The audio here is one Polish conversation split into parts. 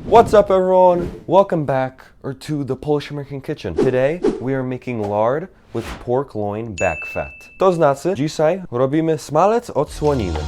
What's up everyone? Welcome back to the Polish American kitchen. Today we are making lard with pork loin back fat. To znaczy, dzisiaj robimy smalec od słoniny.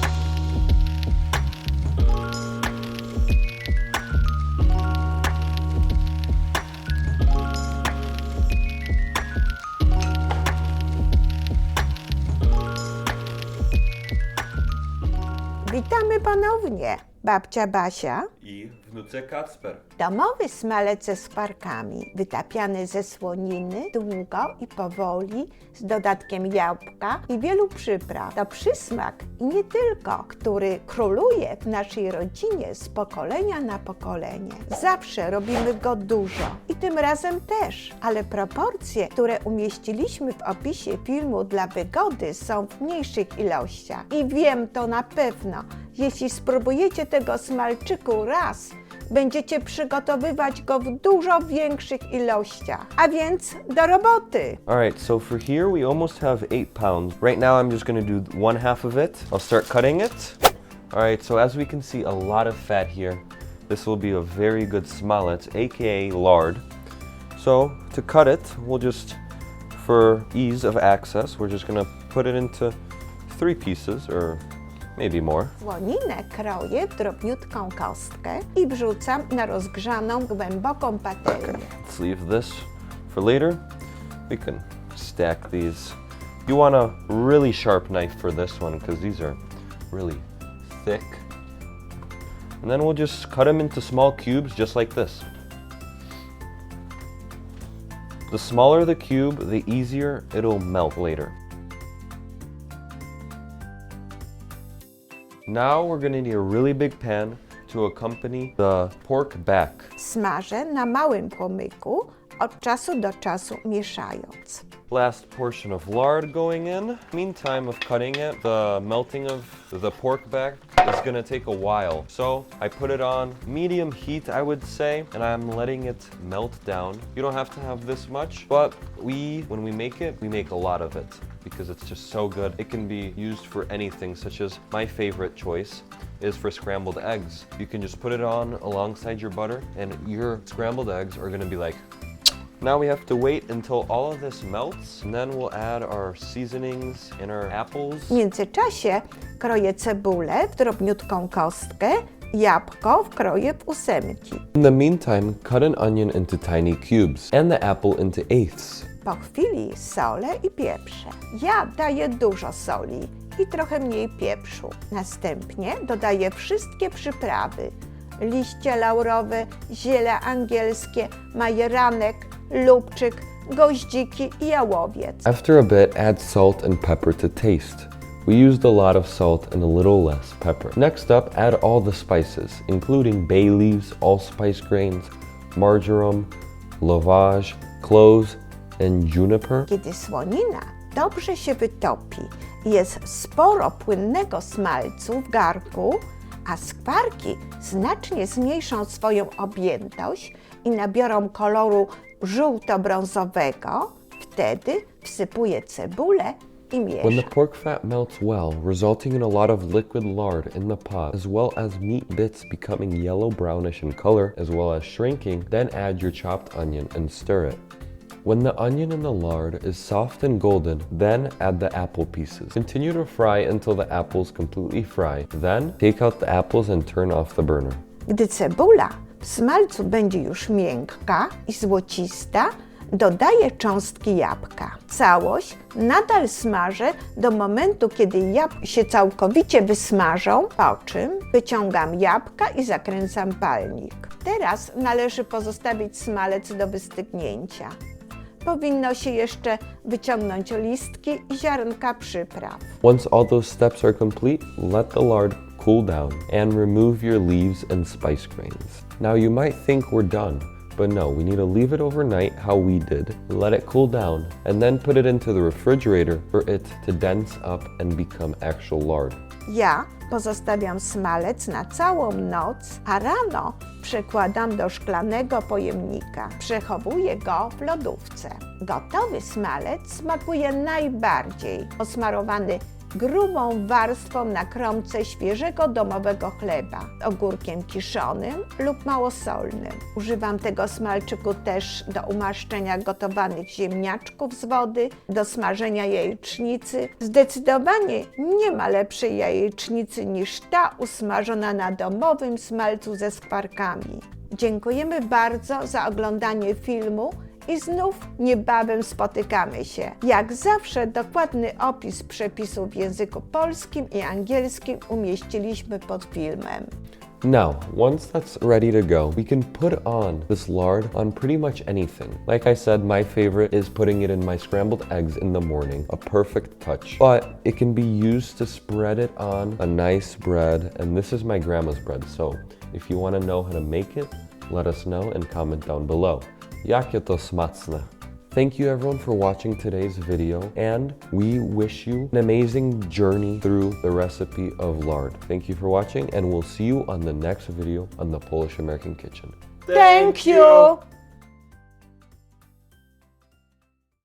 Witamy ponownie, babcia Basia. I wnuce Kacper. Domowy smalec ze skwarkami, wytapiany ze słoniny, długo i powoli, z dodatkiem jabłka i wielu przypraw. To przysmak i nie tylko, który króluje w naszej rodzinie z pokolenia na pokolenie. Zawsze robimy go dużo i tym razem też, ale proporcje, które umieściliśmy w opisie filmu dla wygody, są w mniejszych ilościach. I wiem to na pewno, jeśli spróbujecie tego smalczyku raz, będziecie przygotowywać go w dużo większych ilościach. A więc do roboty! Alright, so for here we almost have 8 pounds. Right now I'm just gonna do 1/2 of it. I'll start cutting it. Alright, so as we can see, a lot of fat here. This will be a very good smalec, aka lard. So to cut it, we'll just, for ease of access, we're just gonna put it into 3 pieces, or maybe more. Słoninę kroję w drobniutką kostkę i wrzucam na rozgrzaną, głęboką patelnię. Let's leave this for later. We can stack these. You want a really sharp knife for this one because these are really thick. And then we'll just cut them into small cubes just like this. The smaller the cube, the easier it'll melt later. Now we're gonna need a really big pan to accompany the pork back. Smażę na małym płomyku, od czasu do czasu mieszając. Last portion of lard going in. Meantime of cutting it, the melting of the pork back is gonna take a while. So I put it on medium heat, I would say, and I'm letting it melt down. You don't have to have this much, but when we make a lot of it because it's just so good. It can be used for anything, such as my favorite choice is for scrambled eggs. You can just put it on alongside your butter and your scrambled eggs are gonna be like. Now we have to wait until all of this melts, and then we'll add our seasonings and our apples. W międzyczasie kroję cebulę w drobniutką kostkę, jabłko wkroję w ósemki. In the meantime, cut an onion into tiny cubes and the apple into eighths. Po chwili solę i pieprzę. Ja daję dużo soli i trochę mniej pieprzu. Następnie dodaję wszystkie przyprawy. Liście laurowe, ziele angielskie, majeranek, lubczyk, goździki i jałowiec. After a bit, add salt and pepper to taste. We used a lot of salt and a little less pepper. Next up, add all the spices, including bay leaves, allspice grains, marjoram, lovage, cloves, and juniper. Kiedy słonina dobrze się wytopi i jest sporo płynnego smalcu w garnku, a skwarki znacznie zmniejszą swoją objętość i nabiorą koloru żółto-brązowego, wtedy wsypuję cebulę i mieszam. When the pork fat melts well, resulting in a lot of liquid lard in the pot, as well as meat bits becoming yellow-brownish in color, as well as shrinking, then add your chopped onion and stir it. When the onion in the lard is soft and golden, then add the apple pieces. Continue to fry until the apples completely fry. Then take out the apples and turn off the burner. Gdy cebula w smalcu będzie już miękka i złocista, dodaję cząstki jabłka. Całość nadal smażę do momentu, kiedy jabłka się całkowicie wysmażą, po czym wyciągam jabłka i zakręcam palnik. Teraz należy pozostawić smalec do wystygnięcia. Powinno się jeszcze wyciągnąć listki i ziarnka przypraw. Once all those steps are complete, let the lard cool down and remove your leaves and spice grains. Now you might think we're done, but no, we need to leave it overnight how we did, let it cool down, and then put it into the refrigerator for it to dense up and become actual lard. Ja pozostawiam smalec na całą noc, a rano przekładam do szklanego pojemnika. Przechowuję go w lodówce. Gotowy smalec smakuje najbardziej osmarowany grubą warstwą na kromce świeżego domowego chleba, ogórkiem kiszonym lub małosolnym. Używam tego smalczyku też do umaszczenia gotowanych ziemniaczków z wody, do smażenia jajecznicy. Zdecydowanie nie ma lepszej jajecznicy niż ta usmażona na domowym smalcu ze skwarkami. Dziękujemy bardzo za oglądanie filmu i znów niebawem spotykamy się. Jak zawsze dokładny opis przepisów w języku polskim i angielskim umieściliśmy pod filmem. Now, once that's ready to go, we can put on this lard on pretty much anything. Like I said, my favorite is putting it in my scrambled eggs in the morning, a perfect touch. But it can be used to spread it on a nice bread, and this is my grandma's bread, so if you want to know how to make it, let us know and comment down below. Jakie to smaczne. Thank you everyone for watching today's video, and we wish you an amazing journey through the recipe of lard. Thank you for watching, and we'll see you on the next video on the Polish American Kitchen. Thank you!